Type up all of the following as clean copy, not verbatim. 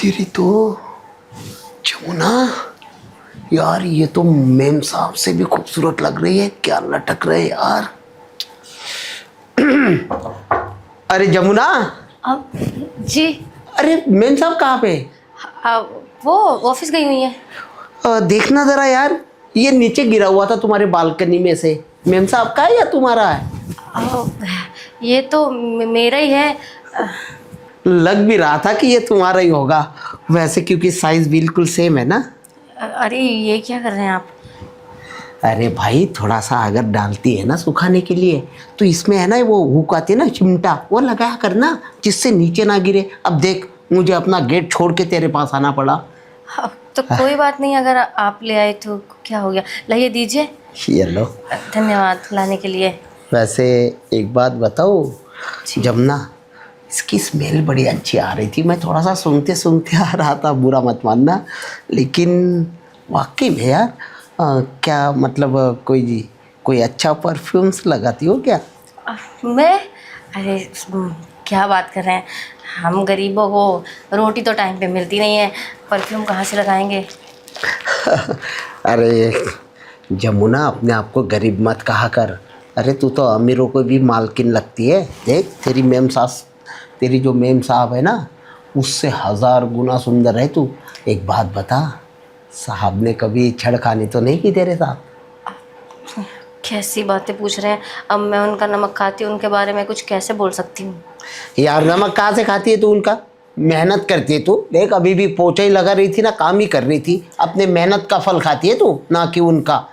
गिरी तो जमुना। यार ये तो मेम साहब से भी खूबसूरत लग रही है, क्या लटक रहे यार। अरे जमुना। अब जी। अरे मेम साहब कहाँ पे? वो ऑफिस गई हुई है। देखना जरा यार, ये नीचे गिरा हुआ था तुम्हारे बालकनी में से। मेम साहब का है या तुम्हारा है? ये तो मेरा ही है। लग भी रहा था कि ये तुम्हारा ही होगा वैसे, क्योंकि साइज बिल्कुल सेम है ना। अरे ये क्या कर रहे हैं आप? अरे भाई थोड़ा सा अगर डालती है ना सुखाने के लिए, तो इसमें है ना वो हुक आती है ना चिमटा, वो लगाया करना जिससे नीचे ना गिरे। अब देख मुझे अपना गेट छोड़ के तेरे पास आना पड़ा। तो कोई बात नहीं, अगर आप ले आए तो क्या हो गया, लाइए दीजिए। ये लो। धन्यवाद लाने के लिए। वैसे एक बात बताओ जी। जमुना, इसकी स्मेल बड़ी अच्छी आ रही थी। मैं थोड़ा सा सूंघते सूंघते आ रहा था, बुरा मत मानना, लेकिन वाकई में यार क्या मतलब कोई अच्छा परफ्यूम्स लगाती हो क्या? मैं अरे क्या बात कर रहे हैं, हम गरीबों को रोटी तो टाइम पे मिलती नहीं है, परफ्यूम कहाँ से लगाएंगे। अरे जमुना, अपने आप को गरीब मत कहा कर। अरे तू तो अमीरों को भी मालकिन लगती है। देख तेरी तेरी जो मेम साहब है ना, उससे 1000 गुना सुंदर है तू। एक बात बता, साहब ने कभी छेड़खानी तो नहीं की तेरे साथ? कैसी बातें पूछ रहे हैं, अब मैं उनका नमक खाती हूँ, उनके बारे में कुछ कैसे बोल सकती हूँ। यार नमक कहाँ से खाती है तू उनका? मेहनत करती है तू। देख अभी भी पोछा ही लगा रही थी ना, काम ही कर रही थी। अपने मेहनत का फल खाती है तू, ना कि उनका।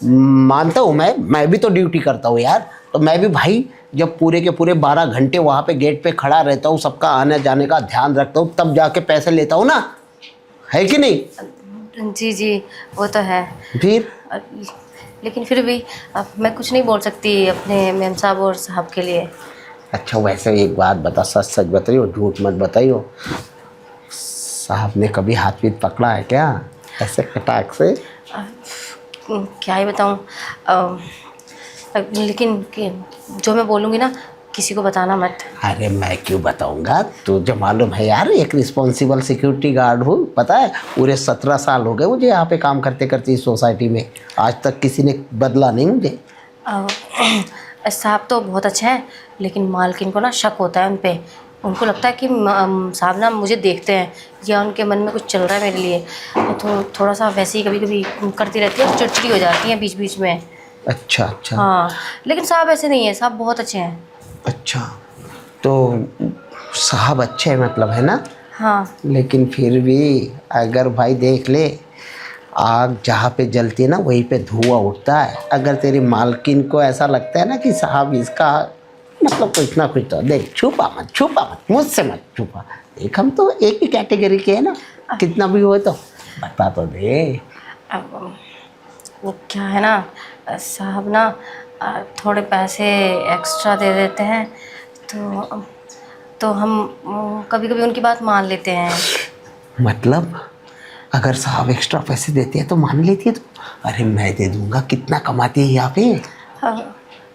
मानता हूँ मैं भी तो ड्यूटी करता हूँ यार। तो मैं भी भाई जब पूरे के पूरे 12 घंटे वहाँ पे गेट पे खड़ा रहता हूँ, सबका आने जाने का ध्यान रखता हूँ, तब जाके पैसे लेता हूँ ना, है कि नहीं? जी जी, वो तो है। फिर अ, लेकिन फिर भी अब मैं कुछ नहीं बोल सकती अपने मेम साहब और साहब के लिए। अच्छा वैसे एक बात बता, सच सच बताइयो, झूठ मत बताइयो। साहब ने कभी हाथ पीत पकड़ा है क्या ऐसे कटाक से? अ, क्या ही बताऊँ। लेकिन जो मैं बोलूँगी ना, किसी को बताना मत। अरे मैं क्यों बताऊंगा, तुझे मालूम है यार, एक रिस्पॉन्सिबल सिक्योरिटी गार्ड हूँ। पता है पूरे 17 साल हो गए मुझे यहाँ पे काम करते करते इस सोसाइटी में। आज तक किसी ने बदला नहीं मुझे। साहब तो बहुत अच्छे हैं, लेकिन मालकिन को ना शक होता है उन पे। उनको लगता है कि साहब ना मुझे देखते हैं, या उनके मन में कुछ चल रहा है मेरे लिए। तो थोड़ा सा वैसे ही कभी कभी करती रहती है, चिड़चिड़ी हो जाती है बीच बीच में। अच्छा अच्छा। हाँ, लेकिन साहब ऐसे नहीं है, साहब बहुत अच्छे हैं। अच्छा तो साहब अच्छे हैं मतलब, है ना? हाँ। लेकिन फिर भी अगर भाई देख ले, आग जहाँ पे जलती है ना वहीं पे धुआं उठता है। अगर तेरी मालकिन को ऐसा लगता है ना कि साहब इसका मतलब कुछ ना कुछ, तो देख छुपा मत, मुझसे मत छुपा। देख हम तो एक ही कैटेगरी के है ना, कितना भी हो तो बता तो दे। अब वो क्या है ना, साहब ना थोड़े पैसे एक्स्ट्रा दे देते हैं, तो हम कभी कभी उनकी बात मान लेते हैं। मतलब अगर साहब एक्स्ट्रा पैसे देते हैं तो मान लेती है तो? अरे मैं दे दूंगा। कितना कमाती है यहाँ पे?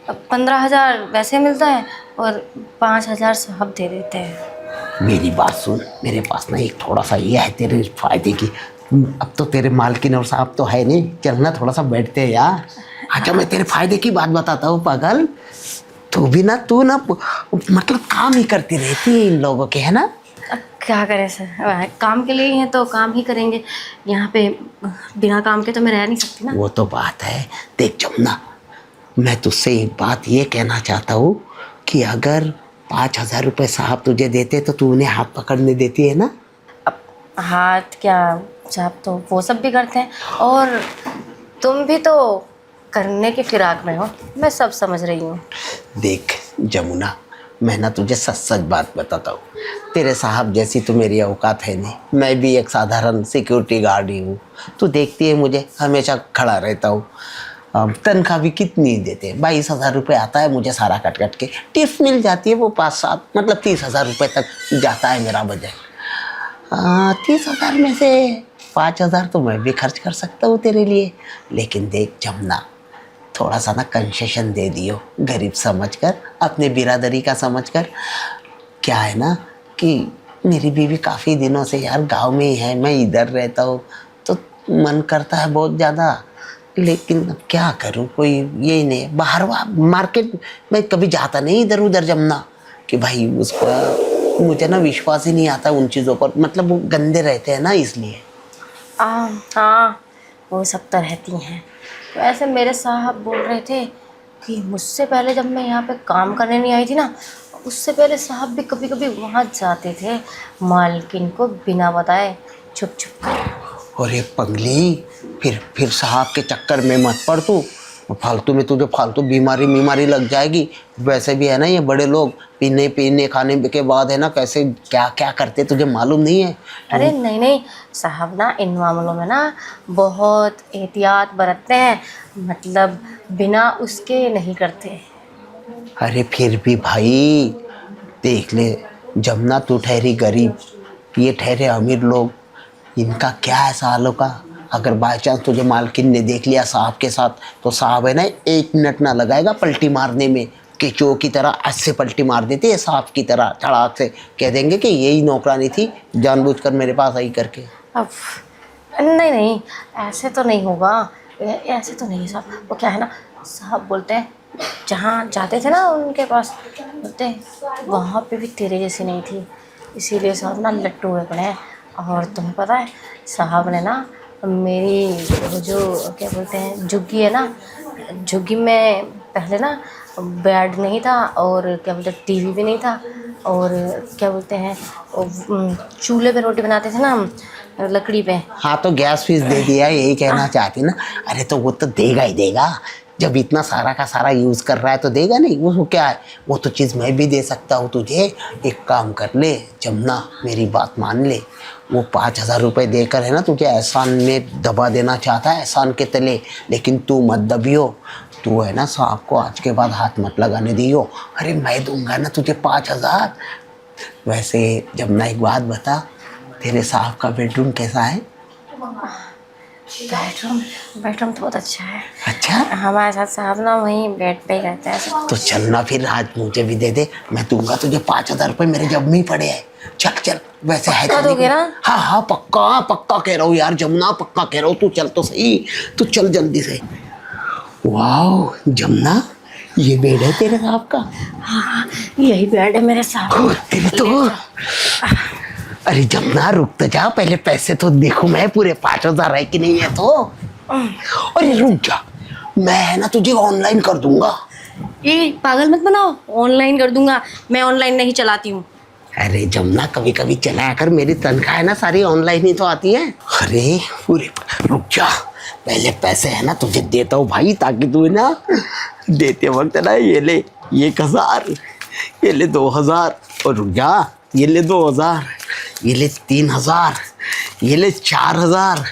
15,000 वैसे मिलता है, और 5,000 साहब दे देते हैं। मेरी बात सुन, मेरे पास ना एक थोड़ा सा ये है तेरे फायदे की। अब तो तेरे मालकिन और साहब तो है नहीं, चलना थोड़ा सा बैठते हैं यार। अच्छा मैं तेरे फायदे की बात बताता हूँ पागल। तू ना मतलब काम ही करती रहती है इन लोगों के, है ना? क्या करें सर, काम के लिए ही हैं तो काम ही करेंगे। यहाँ पे बिना काम के तो मैं रह नहीं सकती ना। वो तो बात है। देख जमुना, मैं तुझसे एक बात ये कहना चाहता हूँ कि अगर 5,000 रुपये साहब तुझे देते तो तू उन्हें हाथ पकड़ने देती है ना? अब हाथ क्या, साहब तो वो सब भी करते हैं, और तुम भी तो करने की फिराक में हो, मैं सब समझ रही हूँ। देख जमुना, मैं ना तुझे सच सच बात बताता हूँ। तेरे साहब जैसी तो मेरी औकात है नहीं। मैं भी एक साधारण सिक्योरिटी गार्ड ही हूँ। तू देखती है मुझे, हमेशा खड़ा रहता हूँ। तनख्वाह भी कितनी देते हैं, 22,000 रुपये आता है मुझे सारा कट कट के। टिप्स मिल जाती है वो 5-7, मतलब 30,000 रुपये तक जाता है मेरा बजट। 30,000 में से 5,000 तो मैं भी खर्च कर सकता हूँ तेरे लिए। लेकिन देख जमुना, थोड़ा सा ना कंसेशन दे दियो, गरीब समझकर, अपने बिरादरी का समझकर। क्या है ना कि मेरी बीवी काफ़ी दिनों से यार गांव में ही है, मैं इधर रहता हूँ, तो मन करता है बहुत ज़्यादा, लेकिन अब क्या करूँ, कोई यही नहीं है। बाहर मार्केट में कभी जाता नहीं इधर उधर जमना, कि भाई उसका मुझे ना विश्वास ही नहीं आता उन चीज़ों पर, मतलब वो गंदे रहते हैं ना इसलिए। हाँ, वो सब तो रहती हैं। तो ऐसे मेरे साहब बोल रहे थे कि मुझसे पहले जब मैं यहाँ पे काम करने नहीं आई थी ना, उससे पहले साहब भी कभी कभी वहाँ जाते थे मालकिन को बिना बताए, छुप छुप कर। और ये पगली, फिर साहब के चक्कर में मत पड़ तू, फालतू में तुझे फालतू बीमारी लग जाएगी। वैसे भी है ना ये बड़े लोग पीने खाने के बाद है ना कैसे क्या क्या करते तुझे मालूम नहीं है। अरे नहीं नहीं, साहब ना इन मामलों में ना बहुत एहतियात बरतते हैं, मतलब बिना उसके नहीं करते। अरे फिर भी भाई देख ले, जमुना तू ठहरी गरीब, ये ठहरे अमीर लोग, इनका क्या है हाल होगा। अगर बाय चांस तुझे मालकिन ने देख लिया साहब के साथ, तो साहब है ना 1 मिनट ना लगाएगा पलटी मारने में, केचुओं की तरह ऐसे पलटी मार देते हैं साहब की तरह धड़ाक से, कह देंगे कि यही नौकरानी थी जानबूझकर मेरे पास आई करके। अब नहीं नहीं, ऐसे तो नहीं होगा, ऐसे तो नहीं है साहब। वो क्या है ना, साहब बोलते हैं जहाँ जाते थे ना उनके पास, बोलते हैं वहाँ पे भी तेरे जैसी नहीं थी, इसीलिए साहब ना लट्टू हुए पड़े हैं। और तुम्हें पता है साहब ने ना मेरी वो जो क्या बोलते हैं झुग्गी है ना, झुग्गी में पहले ना बेड नहीं था, और क्या बोलते हैं टीवी भी नहीं था, और क्या बोलते हैं चूल्हे पे रोटी बनाते थे ना हम, लकड़ी पे। हाँ तो गैस फीस दे दिया, यही कहना चाहती ना। अरे तो वो तो देगा ही देगा, जब इतना सारा का सारा यूज़ कर रहा है तो देगा नहीं, वो क्या है, वो तो चीज़ मैं भी दे सकता हूँ तुझे। एक काम कर ले जमुना, मेरी बात मान ले, वो 5,000 रुपये देकर है ना तुझे एहसान में दबा देना चाहता है, एहसान के तले, लेकिन तू मत दबियो, तू है ना साहब को आज के बाद हाथ मत लगाने दियो। अरे मैं दूंगा ना तुझे 5,000। वैसे जमुना एक बात बता, तेरे साहब का बेडरूम कैसा है? बेडरूम तो बहुत अच्छा है। अच्छा, हमारे साथ साहब ना वहीं बेड पे ही रहते हैं। तो चलना फिर आज मुझे भी दे दे, मैं दूंगा तुझे 5,000 रुपये, मेरे जब में ही पड़े हैं। चल चल, वैसे है पक्का दोगे ना? हाँ हाँ पक्का पक्का कह रहा हूँ यार जमुना, पक्का कह रहा हूँ, तू चल तो सही, तू चल जल्दी से। वाह जमुना, ये बेड है तेरे साहब का? हाँ, यही बेड है मेरे साहब। तेरे तो अरे जमुना रुक तो जा, पहले पैसे तो देखो मैं पूरे 5,000 है कि नहीं है तो। अरे रुक जा, मैं है ना तुझे ऑनलाइन कर दूंगा। ये पागल मत बनाओ, ऑनलाइन कर दूंगा, मैं ऑनलाइन नहीं चलाती हूँ। अरे जमुना कभी कभी चलाया कर, मेरी तनख्वाह है ना सारी ऑनलाइन ही तो आती है। अरे पूरे रुक जा, पहले पैसे है ना तुझे देता हूँ भाई, ताकि तू ना देते वक्त ना ये ले 1,000, ये ले 2,000, और रुक जा, ये ले 2,000, ये ले 3,000, ये ले 4,000,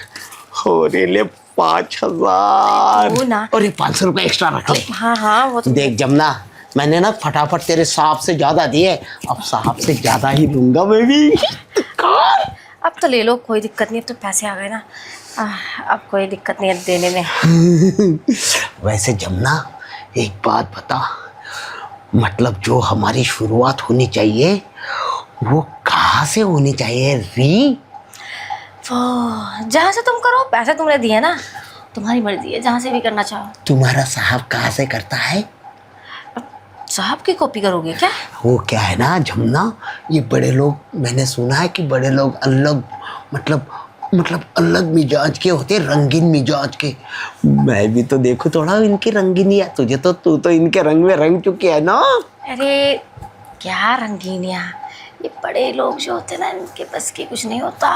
और ये ले 5,000, और ये 500 रुपये एक्स्ट्रा रख ले। हाँ हाँ वो तो देख जमुना, मैंने ना फटाफट तेरे साहब से ज्यादा दिए, अब साहब से ज्यादा ही दूंगा मैं भी। अब तो ले लो, कोई दिक्कत नहीं, अब तो पैसे आ गए ना, अब कोई दिक्कत नहीं है देने में। वैसे जमुना एक बात बता, मतलब जो हमारी शुरुआत होनी चाहिए वो कहाँ से होनी चाहिए री? वो जहाँ से तुम करो, पैसे तुमने दिए ना, तुम्हारी मर्जी है जहाँ से भी करना चाहो। तुम्हारा साहब कहाँ से करता है? साहब की कॉपी करोगे क्या? वो क्या है ना जमुना, ये बड़े लोग, मैंने सुना है कि बड़े लोग अलग मतलब अलग मिजाज के होते हैं, रंगीन मिजाज के। मैं भी तो देखो थोड़ा इनकी रंगीनिया, तुझे तो तू तो इनके रंग में रंग चुकी है ना। अरे क्या रंगीनिया, ये बड़े लोग जो होते हैं ना, इनके बस की कुछ नहीं होता।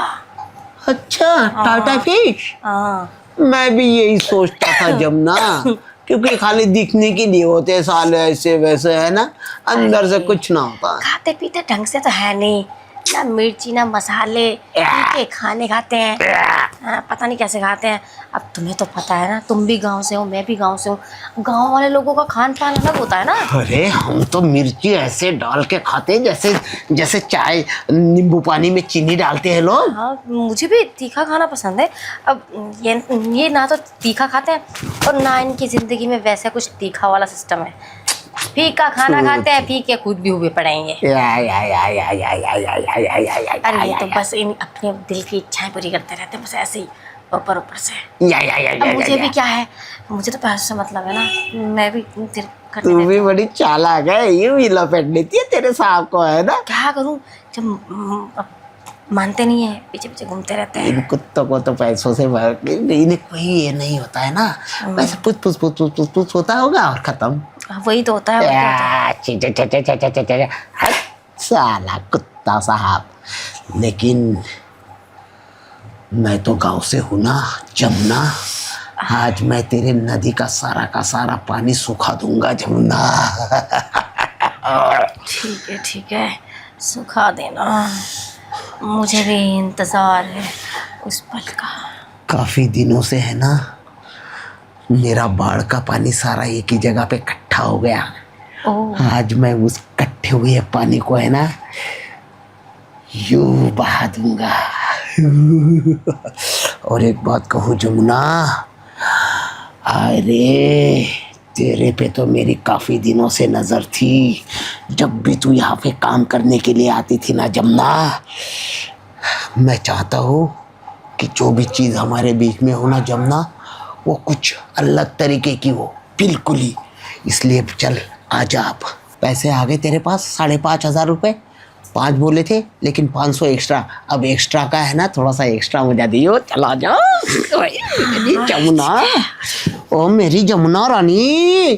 अच्छा टाटा फिश, हाँ मैं भी यही सोचता था जमुना, क्योंकि खाली दिखने के लिए होते हैं साले ऐसे वैसे, है ना, अंदर से कुछ ना होता। खाते पीते ढंग से तो है नहीं ना, मिर्ची ना मसाले, के खाने खाते हैं। पता नहीं कैसे खाते हैं। अब तुम्हें तो पता है ना, तुम भी गांव से हो, मैं भी गांव से हूँ, गांव वाले लोगों का खान पान अलग होता है ना। अरे हम तो मिर्ची ऐसे डाल के खाते हैं जैसे जैसे चाय नींबू पानी में चीनी डालते हैं लोग। हाँ, मुझे भी तीखा खाना पसंद है। अब ये ना तो तीखा खाते हैं, और ना इनकी ज़िंदगी में वैसे कुछ तीखा वाला सिस्टम है। फीका खाना खाते हैं, फीके खुद भी हुए पड़ेंगे। अरे ये तो बस इन अपने दिल की इच्छाएं पूरी करते रहते हैं, बस ऐसे ही ऊपर ऊपर से। अब मुझे भी क्या है, मुझे तो पैसे से मतलब है ना, मैं भी दिल करते तू रहती भी बड़ी चालाक है, यूं ही लपेट लेती है तेरे साहब को, है ना। हूँ। क्या करूँ जब अब मानते नहीं है, पीछे पीछे घूमते रहते हैं। इन कुत्तों को तो पैसों से इन्हें कोई ये नहीं होता है ना, बस पुछ पुछ पुछ पुछ पुछ पुछ होता होगा और खत्म। वही तो होता है, और क्या होता है? साला कुत्ता साहब। लेकिन मैं तो गांव से हूं ना जमुना, आज मैं तेरे नदी का सारा पानी सुखा दूंगा जमुना। ठीक है, सुखा देना, मुझे भी इंतजार है उस पल का। काफी दिनों से है ना, मेरा बाढ़ का पानी सारा एक ही जगह पे इकट्ठा हो गया। ओह, आज मैं उस इकट्ठे हुए पानी को है ना यूं बहा दूंगा। और एक बात कहूँ जमुना, अरे तेरे पे तो मेरी काफी दिनों से नजर थी। जब भी तू यहाँ पे काम करने के लिए आती थी ना जमुना, मैं चाहता हूँ कि जो भी चीज़ हमारे बीच में हो ना जमुना, वो कुछ अलग तरीके की हो, बिल्कुल ही। इसलिए चल आजा। आप पैसे आ गए तेरे पास, 5,500 रुपये। 5 बोले थे लेकिन 500 एक्स्ट्रा, अब एक्स्ट्रा का है ना, थोड़ा सा एक्स्ट्रा मुझे दियो। चला जाओ मेरी जमुना, ओ मेरी जमुना रानी।